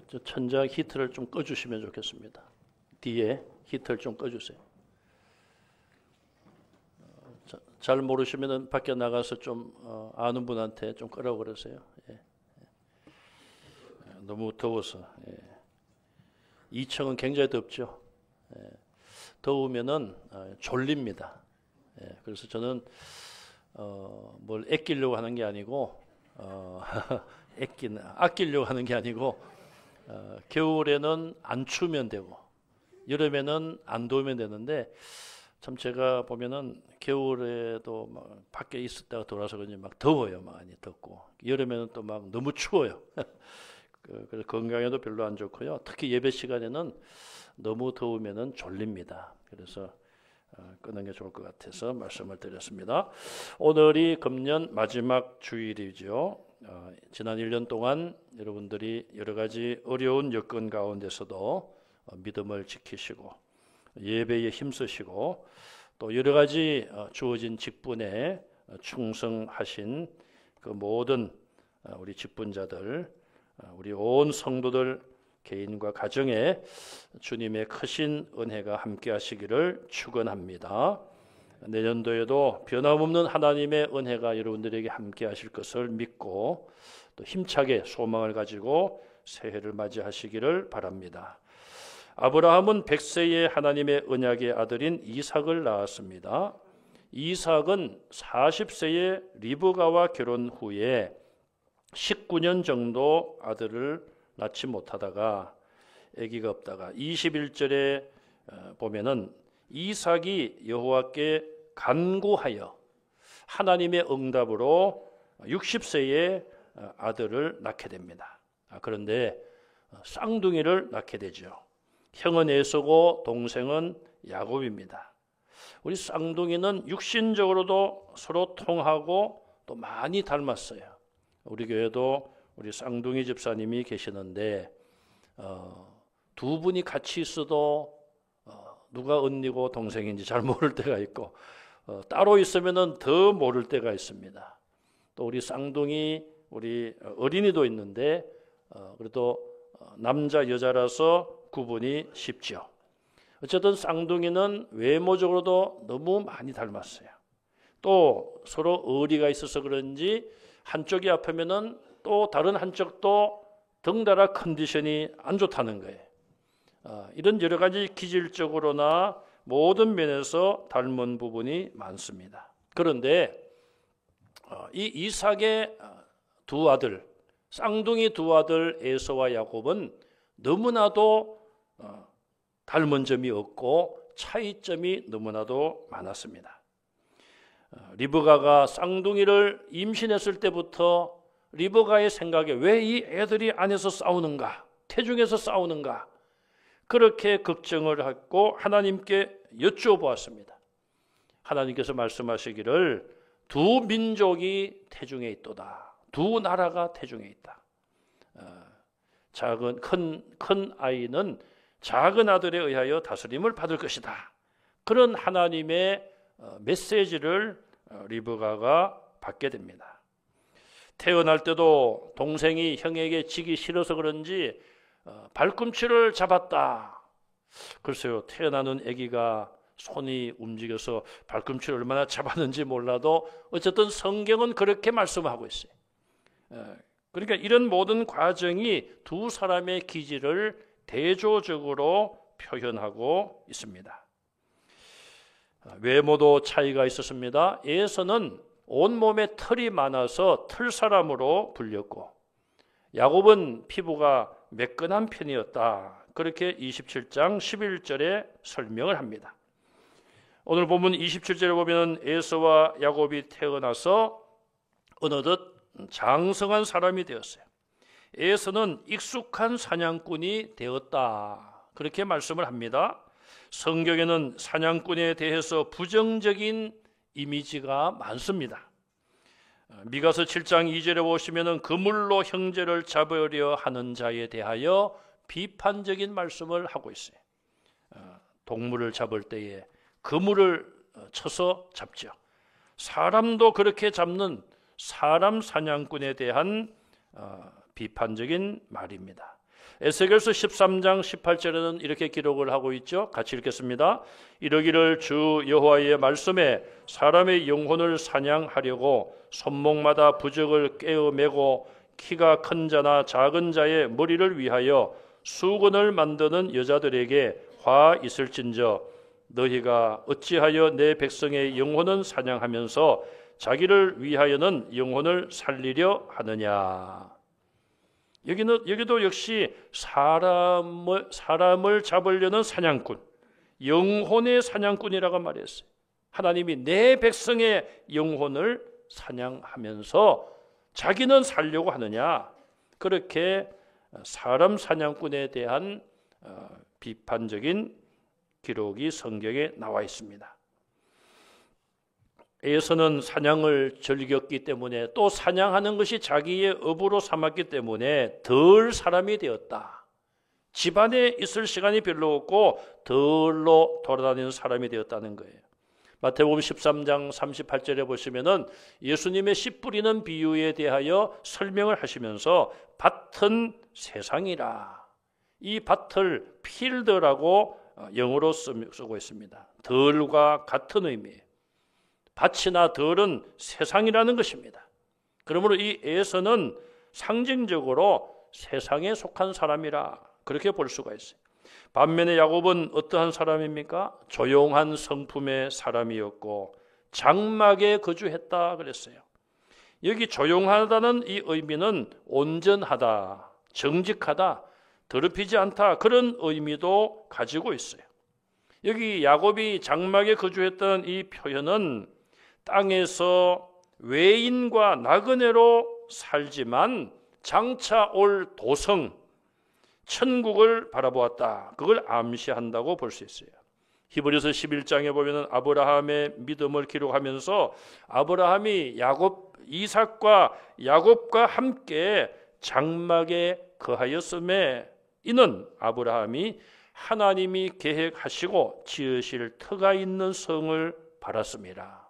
저 천장 히트를 좀 꺼주시면 좋겠습니다. 뒤에 히트를 좀 꺼주세요. 잘 모르시면 밖에 나가서 좀 아는 분한테 좀 끄라고 그러세요. 예. 너무 더워서. 예. 2층은 굉장히 덥죠. 예. 더우면은 졸립니다. 예. 그래서 저는 뭘 아끼려고 하는 게 아니고 아끼려고 하는 게 아니고 겨울에는 안 추우면 되고 여름에는 안 더우면 되는데 참 제가 보면은 겨울에도 막 밖에 있었다가 돌아서 그런지 막 더워요. 많이 덥고 여름에는 또 막 너무 추워요. 그래서 건강에도 별로 안 좋고요. 특히 예배 시간에는 너무 더우면은 졸립니다. 그래서 끄는 게 좋을 것 같아서 말씀을 드렸습니다. 오늘이 금년 마지막 주일이죠. 지난 1년 동안 여러분들이 여러 가지 어려운 여건 가운데서도 믿음을 지키시고 예배에 힘쓰시고 또 여러 가지 주어진 직분에 충성하신 그 모든 우리 직분자들, 우리 온 성도들 개인과 가정에 주님의 크신 은혜가 함께 하시기를 축원합니다. 내년도에도 변함없는 하나님의 은혜가 여러분들에게 함께 하실 것을 믿고 또 힘차게 소망을 가지고 새해를 맞이하시기를 바랍니다. 아브라함은 100세에 하나님의 언약의 아들인 이삭을 낳았습니다. 이삭은 40세에 리브가와 결혼 후에 19년 정도 아들을 낳지 못하다가 아기가 없다가 21절에 보면은 이삭이 여호와께 간구하여 하나님의 응답으로 60세에 아들을 낳게 됩니다. 그런데 쌍둥이를 낳게 되죠. 형은 에서고 동생은 야곱입니다. 우리 쌍둥이는 육신적으로도 서로 통하고 또 많이 닮았어요. 우리 교회도 우리 쌍둥이 집사님이 계시는데 두 분이 같이 있어도 누가 언니고 동생인지 잘 모를 때가 있고 따로 있으면은 더 모를 때가 있습니다. 또 우리 쌍둥이 우리 어린이도 있는데 그래도 남자 여자라서 구분이 쉽죠. 어쨌든 쌍둥이는 외모적으로도 너무 많이 닮았어요. 또 서로 의리가 있어서 그런지 한쪽이 아프면은 또 다른 한쪽도 덩달아 컨디션이 안 좋다는 거예요. 이런 여러 가지 기질적으로나 모든 면에서 닮은 부분이 많습니다. 그런데 이 이삭의 두 아들, 쌍둥이 두 아들 에서와 야곱은 너무나도 닮은 점이 없고 차이점이 너무나도 많았습니다. 리브가가 쌍둥이를 임신했을 때부터 리브가의 생각에 왜 이 애들이 안에서 싸우는가, 태중에서 싸우는가 그렇게 걱정을 하고 하나님께 여쭤보았습니다. 하나님께서 말씀하시기를 두 민족이 태중에 있도다. 두 나라가 태중에 있다. 큰 아이는 작은 아들에 의하여 다스림을 받을 것이다. 그런 하나님의 메시지를 리브가가 받게 됩니다. 태어날 때도 동생이 형에게 지기 싫어서 그런지 발꿈치를 잡았다. 글쎄요, 태어나는 아기가 손이 움직여서 발꿈치를 얼마나 잡았는지 몰라도 어쨌든 성경은 그렇게 말씀하고 있어요. 그러니까 이런 모든 과정이 두 사람의 기질을 대조적으로 표현하고 있습니다. 외모도 차이가 있었습니다. 에서는 온몸에 털이 많아서 털사람으로 불렸고 야곱은 피부가 매끈한 편이었다. 그렇게 27장 11절에 설명을 합니다. 오늘 본문 27절에 보면 에서와 야곱이 태어나서 어느덧 장성한 사람이 되었어요. 에서는 익숙한 사냥꾼이 되었다. 그렇게 말씀을 합니다. 성경에는 사냥꾼에 대해서 부정적인 이미지가 많습니다. 미가서 7장 2절에 보시면 그물로 형제를 잡으려 하는 자에 대하여 비판적인 말씀을 하고 있어요. 동물을 잡을 때에 그물을 쳐서 잡죠. 사람도 그렇게 잡는 사람 사냥꾼에 대한 비판적인 말입니다. 에스겔서 13장 18절에는 이렇게 기록을 하고 있죠. 같이 읽겠습니다. 이러기를 주 여호와의 말씀에 사람의 영혼을 사냥하려고 손목마다 부적을 꿰어 매고 키가 큰 자나 작은 자의 머리를 위하여 수건을 만드는 여자들에게 화 있을진저 너희가 어찌하여 내 백성의 영혼은 사냥하면서 자기를 위하여는 영혼을 살리려 하느냐. 여기도 역시 사람을 잡으려는 사냥꾼, 영혼의 사냥꾼이라고 말했어요. 하나님이 내 백성의 영혼을 사냥하면서 자기는 살려고 하느냐. 그렇게 사람 사냥꾼에 대한 비판적인 기록이 성경에 나와 있습니다. 에서는 사냥을 즐겼기 때문에 또 사냥하는 것이 자기의 업으로 삼았기 때문에 덜 사람이 되었다. 집안에 있을 시간이 별로 없고 덜로 돌아다니는 사람이 되었다는 거예요. 마태복음 13장 38절에 보시면은 예수님의 씨 뿌리는 비유에 대하여 설명을 하시면서 밭은 세상이라. 이 밭을 필드라고 영어로 쓰고 있습니다. 덜과 같은 의미예요. 밭이나 덜은 세상이라는 것입니다. 그러므로 이 에서는 상징적으로 세상에 속한 사람이라 그렇게 볼 수가 있어요. 반면에 야곱은 어떠한 사람입니까? 조용한 성품의 사람이었고 장막에 거주했다 그랬어요. 여기 조용하다는 이 의미는 온전하다, 정직하다, 더럽히지 않다 그런 의미도 가지고 있어요. 여기 야곱이 장막에 거주했던 이 표현은 땅에서 외인과 나그네로 살지만 장차 올 도성, 천국을 바라보았다. 그걸 암시한다고 볼 수 있어요. 히브리서 11장에 보면 아브라함의 믿음을 기록하면서 아브라함이 이삭과 야곱과 함께 장막에 거하였음에 이는 아브라함이 하나님이 계획하시고 지으실 터가 있는 성을 바랐습니다.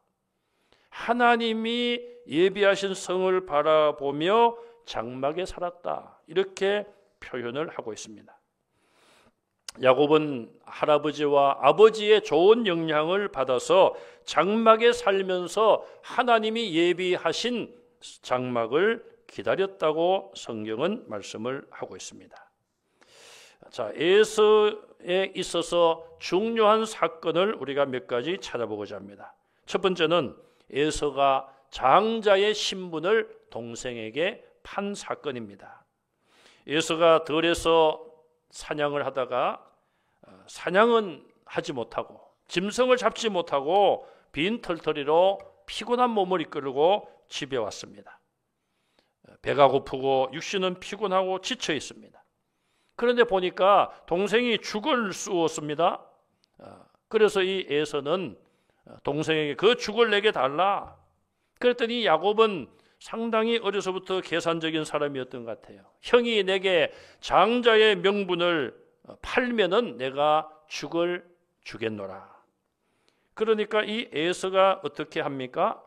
하나님이 예비하신 성을 바라보며 장막에 살았다. 이렇게 표현을 하고 있습니다. 야곱은 할아버지와 아버지의 좋은 영향을 받아서 장막에 살면서 하나님이 예비하신 장막을 기다렸다고 성경은 말씀을 하고 있습니다. 자, 에서에 있어서 중요한 사건을 우리가 몇 가지 찾아보고자 합니다. 첫 번째는 에서가 장자의 신분을 동생에게 판 사건입니다. 에서가 들에서 사냥을 하다가 사냥은 하지 못하고 짐승을 잡지 못하고 빈 털터리로 피곤한 몸을 이끌고 집에 왔습니다. 배가 고프고 육신은 피곤하고 지쳐 있습니다. 그런데 보니까 동생이 죽을 쑤었습니다. 그래서 이 에서는 동생에게 그 죽을 내게 달라. 그랬더니 야곱은 상당히 어려서부터 계산적인 사람이었던 것 같아요. 형이 내게 장자의 명분을 팔면은 내가 죽을 주겠노라. 그러니까 이 에서가 어떻게 합니까?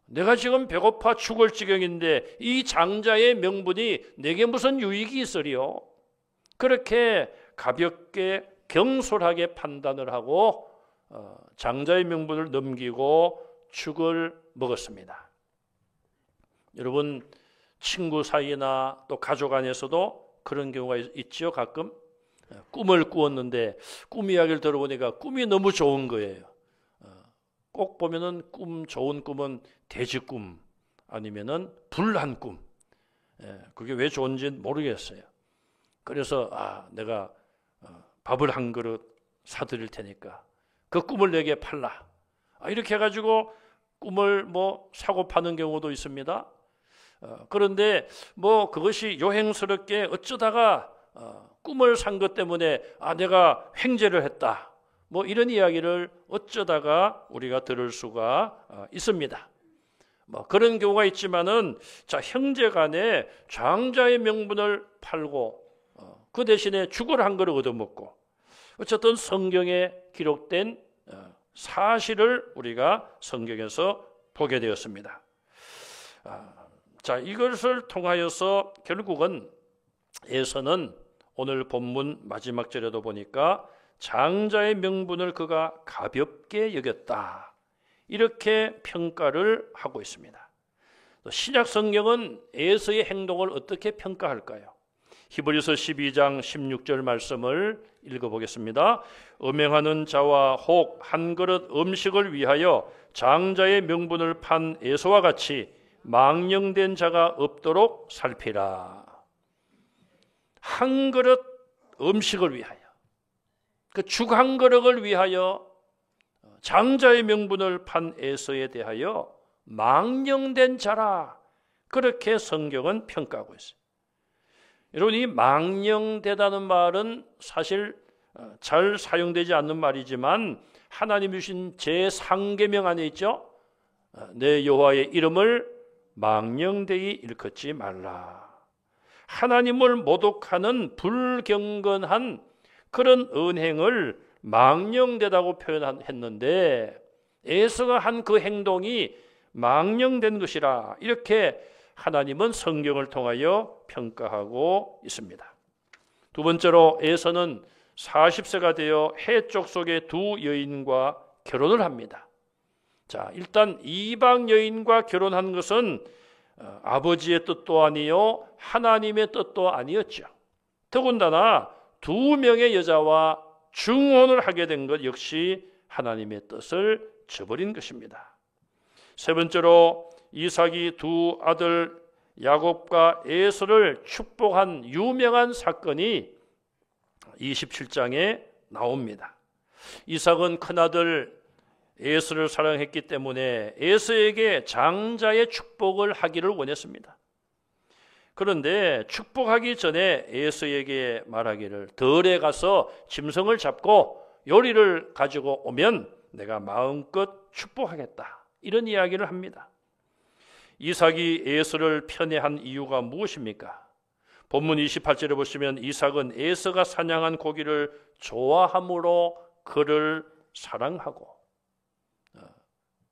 내가 지금 배고파 죽을 지경인데 이 장자의 명분이 내게 무슨 유익이 있으리요? 그렇게 가볍게 경솔하게 판단을 하고 장자의 명분을 넘기고 죽을 먹었습니다. 여러분 친구 사이나 또 가족 안에서도 그런 경우가 있죠. 가끔 꿈을 꾸었는데 꿈 이야기를 들어보니까 꿈이 너무 좋은 거예요. 꼭 보면은 좋은 꿈은 돼지 꿈 아니면은 불난 꿈. 그게 왜 좋은지 모르겠어요. 그래서 내가 밥을 한 그릇 사드릴 테니까 그 꿈을 내게 팔라. 이렇게 해가지고 꿈을 사고 파는 경우도 있습니다. 그런데 그것이 요행스럽게 어쩌다가 꿈을 산 것 때문에 내가 횡재를 했다. 이런 이야기를 어쩌다가 우리가 들을 수가 있습니다. 그런 경우가 있지만은 형제간에 장자의 명분을 팔고 그 대신에 죽을 한 그릇 얻어먹고 어쨌든 성경에 기록된 사실을 우리가 성경에서 보게 되었습니다. 이것을 통하여서 결국은 에서는 오늘 본문 마지막 절에도 보니까 장자의 명분을 그가 가볍게 여겼다, 이렇게 평가를 하고 있습니다. 신약 성경은 에서의 행동을 어떻게 평가할까요? 히브리서 12장 16절 말씀을 읽어보겠습니다. 음행하는 자와 혹 한 그릇 음식을 위하여 장자의 명분을 판 에서와 같이 망령된 자가 없도록 살피라. 한 그릇 음식을 위하여, 그 죽 한 그릇을 위하여 장자의 명분을 판 에서에 대하여 망령된 자라, 그렇게 성경은 평가하고 있어요. 여러분, 이 망령되다는 말은 사실 잘 사용되지 않는 말이지만 하나님이 주신 제3계명 안에 있죠. 내 여호와의 이름을 망령되이 일컫지 말라. 하나님을 모독하는 불경건한 그런 언행을 망령되다고 표현했는데, 에서가 한 그 행동이 망령된 것이라, 이렇게 하나님은 성경을 통하여 평가하고 있습니다. 두 번째로, 에서는 40세가 되어 해쪽 속의 두 여인과 결혼을 합니다. 자, 일단 이방 여인과 결혼한 것은 아버지의 뜻도 아니요 하나님의 뜻도 아니었죠. 더군다나 두 명의 여자와 중혼을 하게 된 것 역시 하나님의 뜻을 저버린 것입니다. 세 번째로, 이삭이 두 아들 야곱과 에서를 축복한 유명한 사건이 27장에 나옵니다. 이삭은 큰아들 에서를 사랑했기 때문에 에서에게 장자의 축복을 하기를 원했습니다. 그런데 축복하기 전에 에서에게 말하기를, 들에 가서 짐승을 잡고 요리를 가지고 오면 내가 마음껏 축복하겠다, 이런 이야기를 합니다. 이삭이 에서를 편애한 이유가 무엇입니까? 본문 28절에 보시면 이삭은 에서가 사냥한 고기를 좋아함으로 그를 사랑하고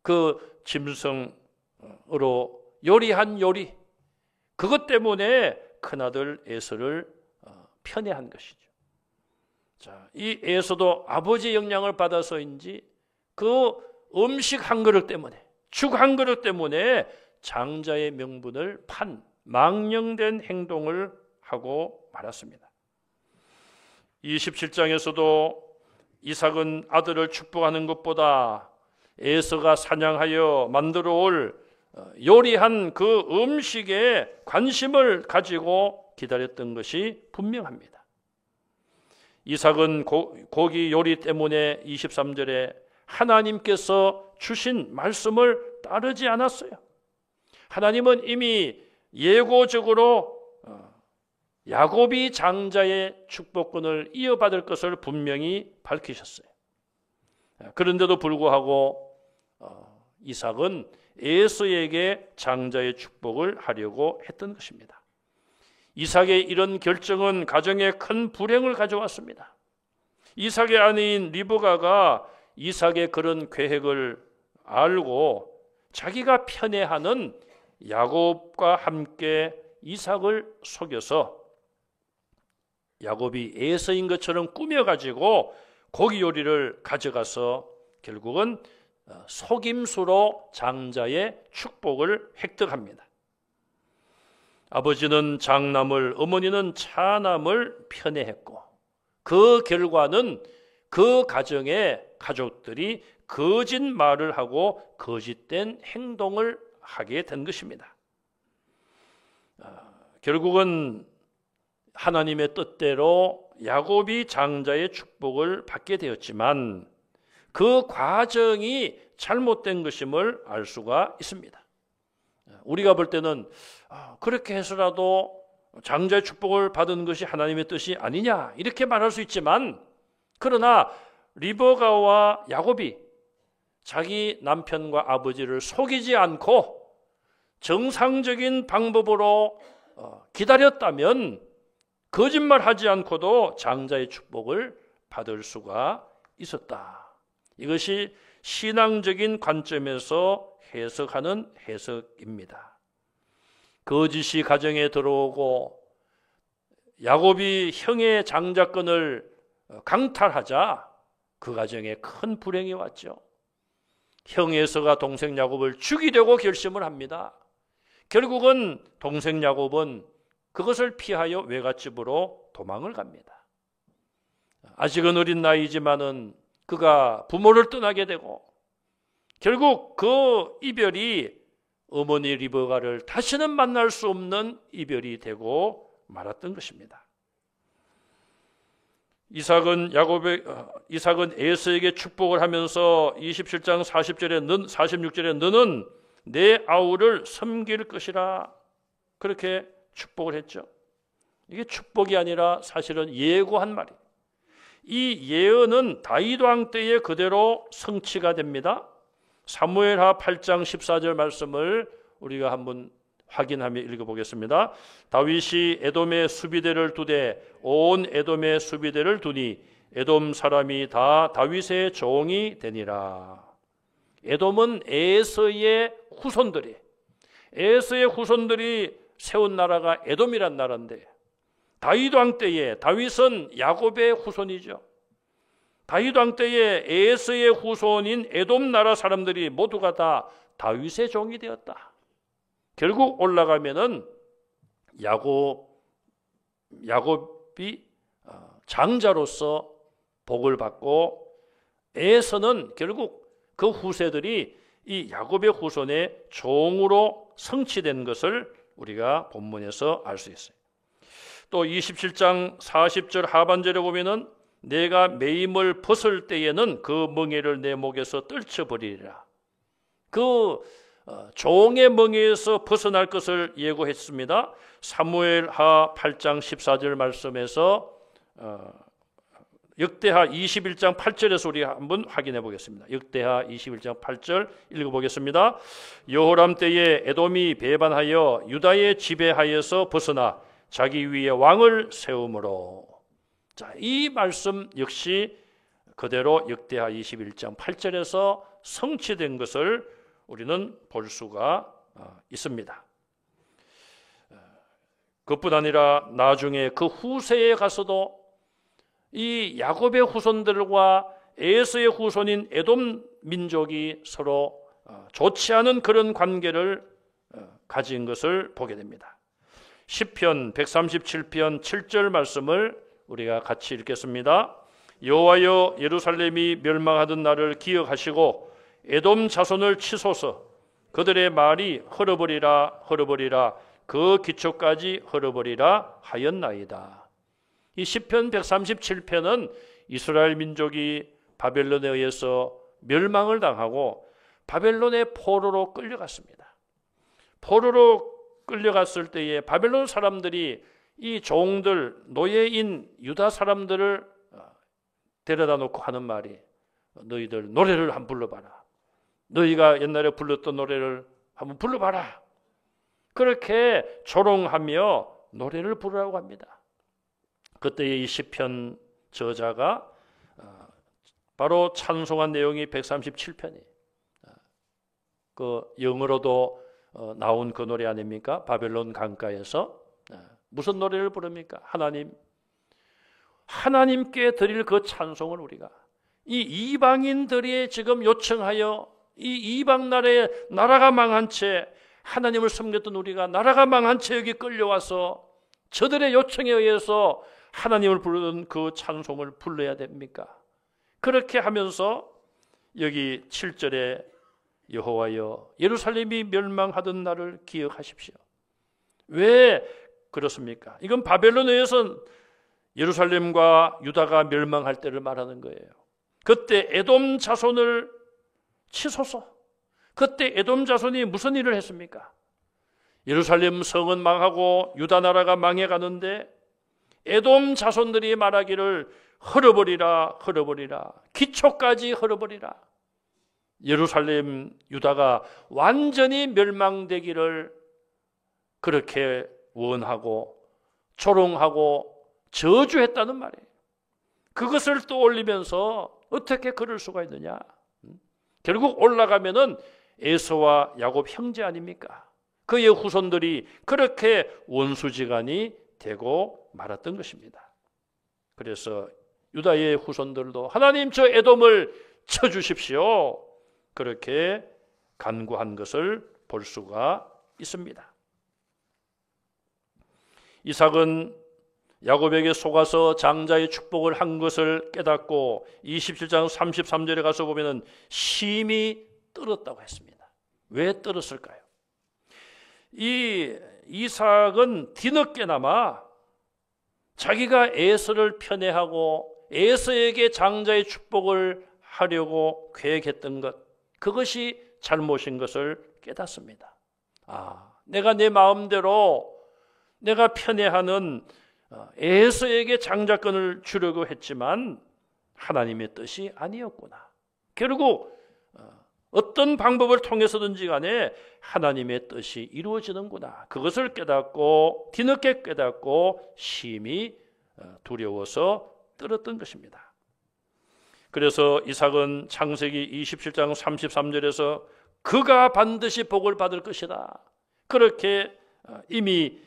그 짐승으로 요리한 요리, 그것 때문에 큰아들 에서를 편애한 것이죠. 자, 이 에서도 아버지의 영향을 받아서인지 그 음식 한 그릇 때문에, 죽 한 그릇 때문에 장자의 명분을 판 망령된 행동을 하고 말았습니다. 27장에서도 이삭은 아들을 축복하는 것보다 에서가 사냥하여 만들어 올 요리한 그 음식에 관심을 가지고 기다렸던 것이 분명합니다. 이삭은 고기 요리 때문에 23절에 하나님께서 주신 말씀을 따르지 않았어요. 하나님은 이미 예고적으로 야곱이 장자의 축복권을 이어받을 것을 분명히 밝히셨어요. 그런데도 불구하고 이삭은 에서에게 장자의 축복을 하려고 했던 것입니다. 이삭의 이런 결정은 가정에 큰 불행을 가져왔습니다. 이삭의 아내인 리브가가 이삭의 그런 계획을 알고 자기가 편애하는 야곱과 함께 이삭을 속여서 야곱이 에서인 것처럼 꾸며가지고 고기 요리를 가져가서 결국은 속임수로 장자의 축복을 획득합니다. 아버지는 장남을, 어머니는 차남을 편애했고, 그 결과는 그 가정의 가족들이 거짓말을 하고 거짓된 행동을 하게 된 것입니다. 결국은 하나님의 뜻대로 야곱이 장자의 축복을 받게 되었지만 그 과정이 잘못된 것임을 알 수가 있습니다. 우리가 볼 때는 그렇게 해서라도 장자의 축복을 받은 것이 하나님의 뜻이 아니냐, 이렇게 말할 수 있지만, 그러나 리브가와 야곱이 자기 남편과 아버지를 속이지 않고 정상적인 방법으로 기다렸다면 거짓말하지 않고도 장자의 축복을 받을 수가 있었다. 이것이 신앙적인 관점에서 해석하는 해석입니다. 거짓이 가정에 들어오고 야곱이 형의 장자권을 강탈하자 그 가정에 큰 불행이 왔죠. 형 에서가 동생 야곱을 죽이려고 결심을 합니다. 결국은 동생 야곱은 그것을 피하여 외갓집으로 도망을 갑니다. 아직은 어린 나이지만은 그가 부모를 떠나게 되고 결국 그 이별이 어머니 리브가를 다시는 만날 수 없는 이별이 되고 말았던 것입니다. 이삭은 에서에게 축복을 하면서 27장 46절에 너는 내 아우를 섬길 것이라 그렇게 축복을 했죠. 이게 축복이 아니라 사실은 예고한 말이에요. 이 예언은 다윗 왕 때에 그대로 성취가 됩니다. 사무엘하 8장 14절 말씀을 우리가 한번 확인하며 읽어보겠습니다. 다윗이 에돔의 수비대를 두되 온 에돔의 수비대를 두니 에돔 사람이 다 다윗의 종이 되니라. 에돔은 에서의 후손들이 세운 나라가 에돔이란 나라인데 다윗 왕 때에 다윗은 야곱의 후손이죠. 다윗 왕 때에 에서의 후손인 에돔 나라 사람들이 모두가 다 다윗의 종이 되었다. 결국 올라가면은 야곱이 장자로서 복을 받고 에서는 결국 그 후세들이 이 야곱의 후손의 종으로 성취된 것을 우리가 본문에서 알 수 있어요. 또 27장 40절 하반절에 보면은 내가 매임을 벗을 때에는 그 멍에를 내 목에서 떨쳐버리리라. 그 종의 멍에에서 벗어날 것을 예고했습니다. 사무엘하 8장 14절 말씀에서 역대하 21장 8절에서 우리 한번 확인해 보겠습니다. 역대하 21장 8절 읽어보겠습니다. 여호람 때에 에돔이 배반하여 유다의 지배하에서 벗어나 자기 위에 왕을 세우므로. 자, 이 말씀 역시 그대로 역대하 21장 8절에서 성취된 것을 우리는 볼 수가 있습니다. 그뿐 아니라 나중에 그 후세에 가서도 이 야곱의 후손들과 에서의 후손인 에돔 민족이 서로 좋지 않은 그런 관계를 가진 것을 보게 됩니다. 시편 137편 7절 말씀을 우리가 같이 읽겠습니다. 여호와여 예루살렘이 멸망하던 날을 기억하시고 에돔 자손을 치소서. 그들의 말이 헐어버리라 그 기초까지 헐어버리라 하였나이다. 이 시편 137편은 이스라엘 민족이 바벨론에 의해서 멸망을 당하고 바벨론의 포로로 끌려갔습니다. 포로로 끌려갔을 때에 바벨론 사람들이 이 종들, 노예인 유다 사람들을 데려다 놓고 하는 말이 너희들 노래를 한번 불러봐라. 너희가 옛날에 불렀던 노래를 한번 불러봐라. 그렇게 조롱하며 노래를 부르라고 합니다. 그때의 이 시편 저자가 바로 찬송한 내용이 137편이에요. 그 영어로도 나온 그 노래 아닙니까? 바벨론 강가에서 무슨 노래를 부릅니까? 하나님께 드릴 그 찬송을 우리가 이 이방인들이 지금 요청하여 이 이방 나라가 망한 채 하나님을 섬겼던 우리가 나라가 망한 채 여기 끌려와서 저들의 요청에 의해서 하나님을 부르는 그 찬송을 불러야 됩니까? 그렇게 하면서 여기 7절에 여호와여 예루살렘이 멸망하던 날을 기억하십시오. 왜 그렇습니까? 이건 바벨론에 의해서 예루살렘과 유다가 멸망할 때를 말하는 거예요. 그때 에돔 자손을 치소서. 그때 에돔 자손이 무슨 일을 했습니까? 예루살렘 성은 망하고 유다 나라가 망해가는데 에돔 자손들이 말하기를 헐어버리라 기초까지 헐어버리라. 예루살렘 유다가 완전히 멸망되기를 그렇게 원하고 조롱하고 저주했다는 말이에요. 그것을 떠올리면서 어떻게 그럴 수가 있느냐? 결국 올라가면은 에서와 야곱 형제 아닙니까? 그의 후손들이 그렇게 원수지간이 되고 말았던 것입니다. 그래서 유다의 후손들도 하나님 저 에돔을 쳐주십시오, 그렇게 간구한 것을 볼 수가 있습니다. 이삭은 야곱에게 속아서 장자의 축복을 한 것을 깨닫고 27장 33절에 가서 보면은 심히 떨었다고 했습니다. 왜 떨었을까요? 이 이삭은 뒤늦게나마 자기가 에서를 편애하고 에서에게 장자의 축복을 하려고 계획했던 것, 그것이 잘못인 것을 깨닫습니다. 내가 내 마음대로 내가 편애하는 에서에게 장자권을 주려고 했지만 하나님의 뜻이 아니었구나. 결국 어떤 방법을 통해서든지 간에 하나님의 뜻이 이루어지는구나. 그것을 깨닫고 뒤늦게 깨닫고 심히 두려워서 떨었던 것입니다. 그래서 이삭은 창세기 27장 33절에서 그가 반드시 복을 받을 것이다, 그렇게 이미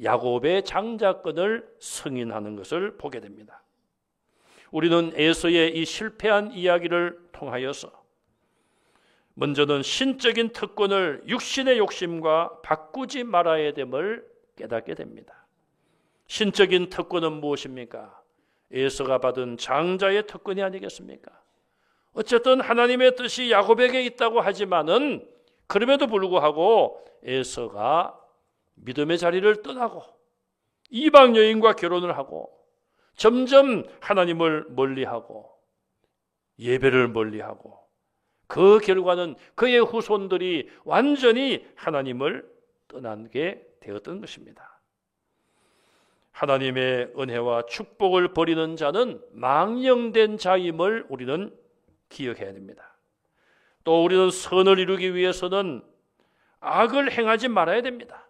야곱의 장자권을 승인하는 것을 보게 됩니다. 우리는 에서의 이 실패한 이야기를 통하여서 먼저는 신적인 특권을 육신의 욕심과 바꾸지 말아야 됨을 깨닫게 됩니다. 신적인 특권은 무엇입니까? 에서가 받은 장자의 특권이 아니겠습니까? 어쨌든 하나님의 뜻이 야곱에게 있다고 하지만은 그럼에도 불구하고 에서가 믿음의 자리를 떠나고 이방 여인과 결혼을 하고 점점 하나님을 멀리하고 예배를 멀리하고 그 결과는 그의 후손들이 완전히 하나님을 떠나게 되었던 것입니다. 하나님의 은혜와 축복을 버리는 자는 망령된 자임을 우리는 기억해야 됩니다. 또 우리는 선을 이루기 위해서는 악을 행하지 말아야 됩니다.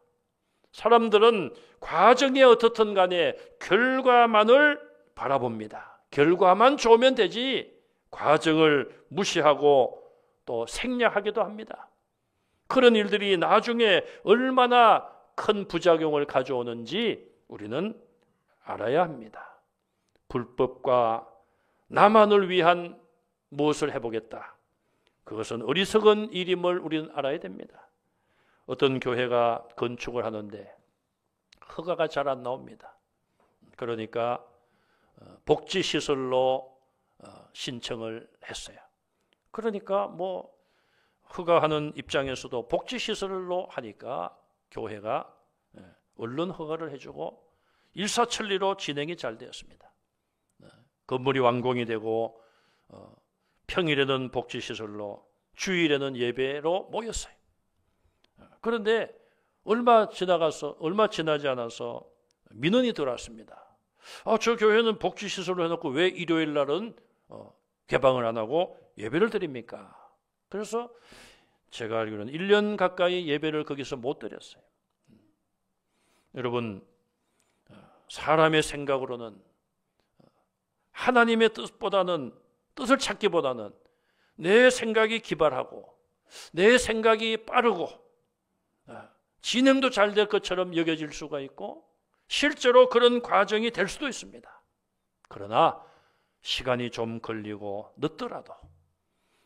사람들은 과정이 어떻든 간에 결과만을 바라봅니다. 결과만 좋으면 되지 과정을 무시하고 또 생략하기도 합니다. 그런 일들이 나중에 얼마나 큰 부작용을 가져오는지 우리는 알아야 합니다. 불법과 나만을 위한 무엇을 해보겠다, 그것은 어리석은 일임을 우리는 알아야 됩니다. 어떤 교회가 건축을 하는데 허가가 잘 안 나옵니다. 그러니까 복지시설로 신청을 했어요. 그러니까 뭐 허가하는 입장에서도 복지시설로 하니까 교회가 얼른 허가를 해주고 일사천리로 진행이 잘 되었습니다. 건물이 완공이 되고 평일에는 복지시설로, 주일에는 예배로 모였어요. 그런데 얼마 지나지 않아서 민원이 들어왔습니다. 저 교회는 복지시설로 해놓고 왜 일요일 날은 개방을 안 하고 예배를 드립니까? 그래서 제가 알기로는 1년 가까이 예배를 거기서 못 드렸어요. 여러분, 사람의 생각으로는 하나님의 뜻을 찾기보다는 내 생각이 기발하고 내 생각이 빠르고 진행도 잘 될 것처럼 여겨질 수가 있고 실제로 그런 과정이 될 수도 있습니다. 그러나 시간이 좀 걸리고 늦더라도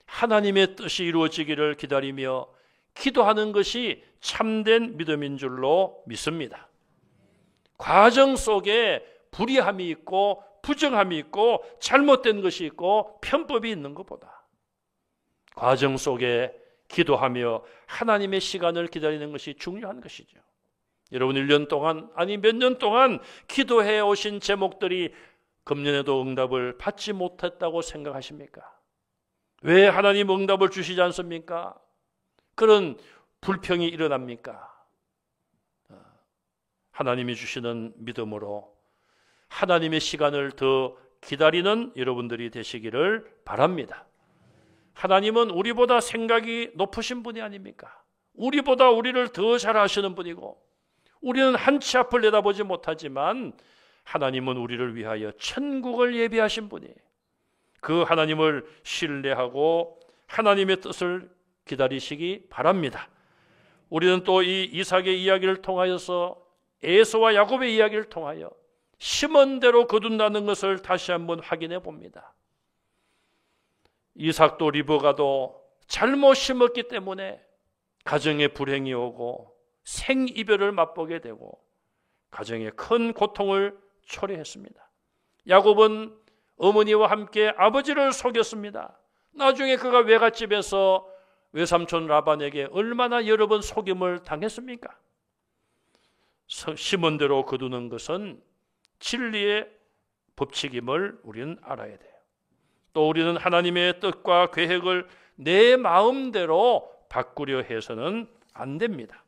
하나님의 뜻이 이루어지기를 기다리며 기도하는 것이 참된 믿음인 줄로 믿습니다. 과정 속에 불의함이 있고 부정함이 있고 잘못된 것이 있고 편법이 있는 것보다 과정 속에 기도하며 하나님의 시간을 기다리는 것이 중요한 것이죠. 여러분 1년 동안 아니 몇 년 동안 기도해 오신 제목들이 금년에도 응답을 받지 못했다고 생각하십니까? 왜 하나님 응답을 주시지 않습니까? 그런 불평이 일어납니까? 하나님이 주시는 믿음으로 하나님의 시간을 더 기다리는 여러분들이 되시기를 바랍니다. 하나님은 우리보다 생각이 높으신 분이 아닙니까? 우리보다 우리를 더 잘 아시는 분이고 우리는 한치 앞을 내다보지 못하지만 하나님은 우리를 위하여 천국을 예비하신 분이에요. 그 하나님을 신뢰하고 하나님의 뜻을 기다리시기 바랍니다. 우리는 또 이 이삭의 이야기를 통하여서 에서와 야곱의 이야기를 통하여 심은 대로 거둔다는 것을 다시 한번 확인해 봅니다. 이삭도 리브가도 잘못 심었기 때문에 가정에 불행이 오고 생이별을 맛보게 되고 가정에 큰 고통을 초래했습니다. 야곱은 어머니와 함께 아버지를 속였습니다. 나중에 그가 외갓집에서 외삼촌 라반에게 얼마나 여러 번 속임을 당했습니까? 심은 대로 거두는 것은 진리의 법칙임을 우리는 알아야 돼요. 또 우리는 하나님의 뜻과 계획을 내 마음대로 바꾸려 해서는 안 됩니다.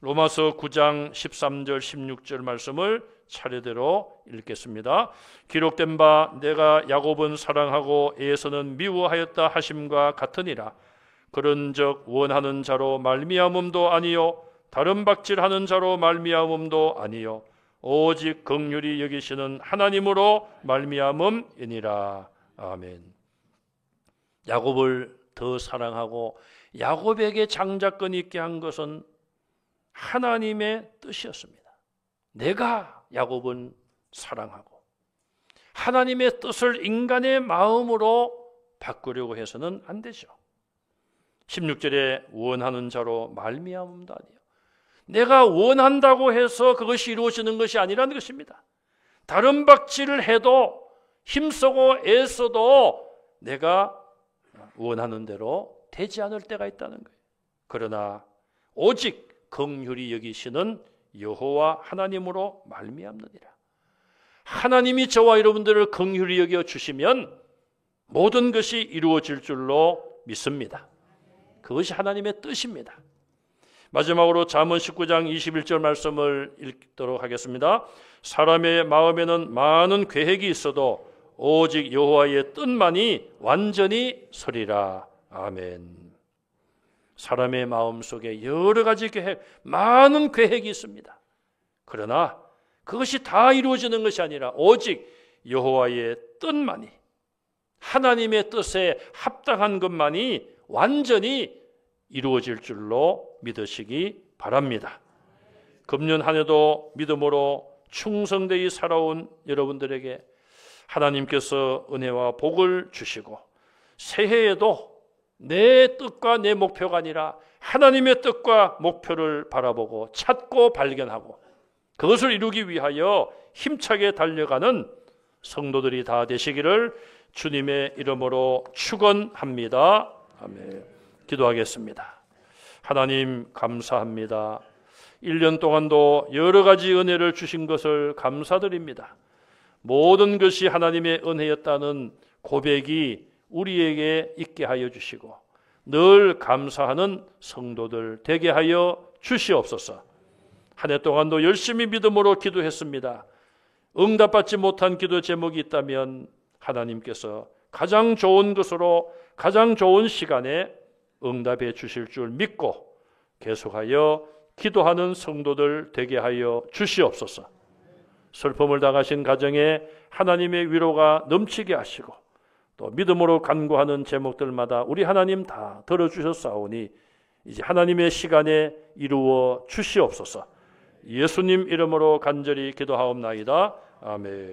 로마서 9장 13절 16절 말씀을 차례대로 읽겠습니다. 기록된 바 내가 야곱은 사랑하고 에서는 미워하였다 하심과 같으니라. 그런즉 원하는 자로 말미암음도 아니요 다른 박질하는 자로 말미암음도 아니요 오직 긍휼히 여기시는 하나님으로 말미암음이니라. 아멘. 야곱을 더 사랑하고 야곱에게 장자권 있게 한 것은 하나님의 뜻이었습니다. 내가 야곱은 사랑하고 하나님의 뜻을 인간의 마음으로 바꾸려고 해서는 안 되죠. 16절에 원하는 자로 말미암음도 아니요. 내가 원한다고 해서 그것이 이루어지는 것이 아니라는 것입니다. 다른 박질을 해도 힘쓰고 애써도 내가 원하는 대로 되지 않을 때가 있다는 거예요. 그러나 오직 긍휼히 여기시는 여호와 하나님으로 말미암느니라. 하나님이 저와 여러분들을 긍휼히 여겨 주시면 모든 것이 이루어질 줄로 믿습니다. 그것이 하나님의 뜻입니다. 마지막으로 잠언 19장 21절 말씀을 읽도록 하겠습니다. 사람의 마음에는 많은 계획이 있어도 오직 여호와의 뜻만이 완전히 서리라. 아멘. 사람의 마음속에 여러 가지 계획, 많은 계획이 있습니다. 그러나 그것이 다 이루어지는 것이 아니라 오직 여호와의 뜻만이, 하나님의 뜻에 합당한 것만이 완전히 이루어질 줄로 믿으시기 바랍니다. 금년 한 해도 믿음으로 충성되이 살아온 여러분들에게 하나님께서 은혜와 복을 주시고 새해에도 내 뜻과 내 목표가 아니라 하나님의 뜻과 목표를 바라보고 찾고 발견하고 그것을 이루기 위하여 힘차게 달려가는 성도들이 다 되시기를 주님의 이름으로 축원합니다. 아멘. 기도하겠습니다. 하나님 감사합니다. 1년 동안도 여러 가지 은혜를 주신 것을 감사드립니다. 모든 것이 하나님의 은혜였다는 고백이 우리에게 있게 하여 주시고 늘 감사하는 성도들 되게 하여 주시옵소서. 한 해 동안도 열심히 믿음으로 기도했습니다. 응답받지 못한 기도 제목이 있다면 하나님께서 가장 좋은 것으로 가장 좋은 시간에 응답해 주실 줄 믿고 계속하여 기도하는 성도들 되게 하여 주시옵소서. 슬픔을 당하신 가정에 하나님의 위로가 넘치게 하시고 또 믿음으로 간구하는 제목들마다 우리 하나님 다 들어주셨사오니 이제 하나님의 시간에 이루어 주시옵소서. 예수님 이름으로 간절히 기도하옵나이다. 아멘.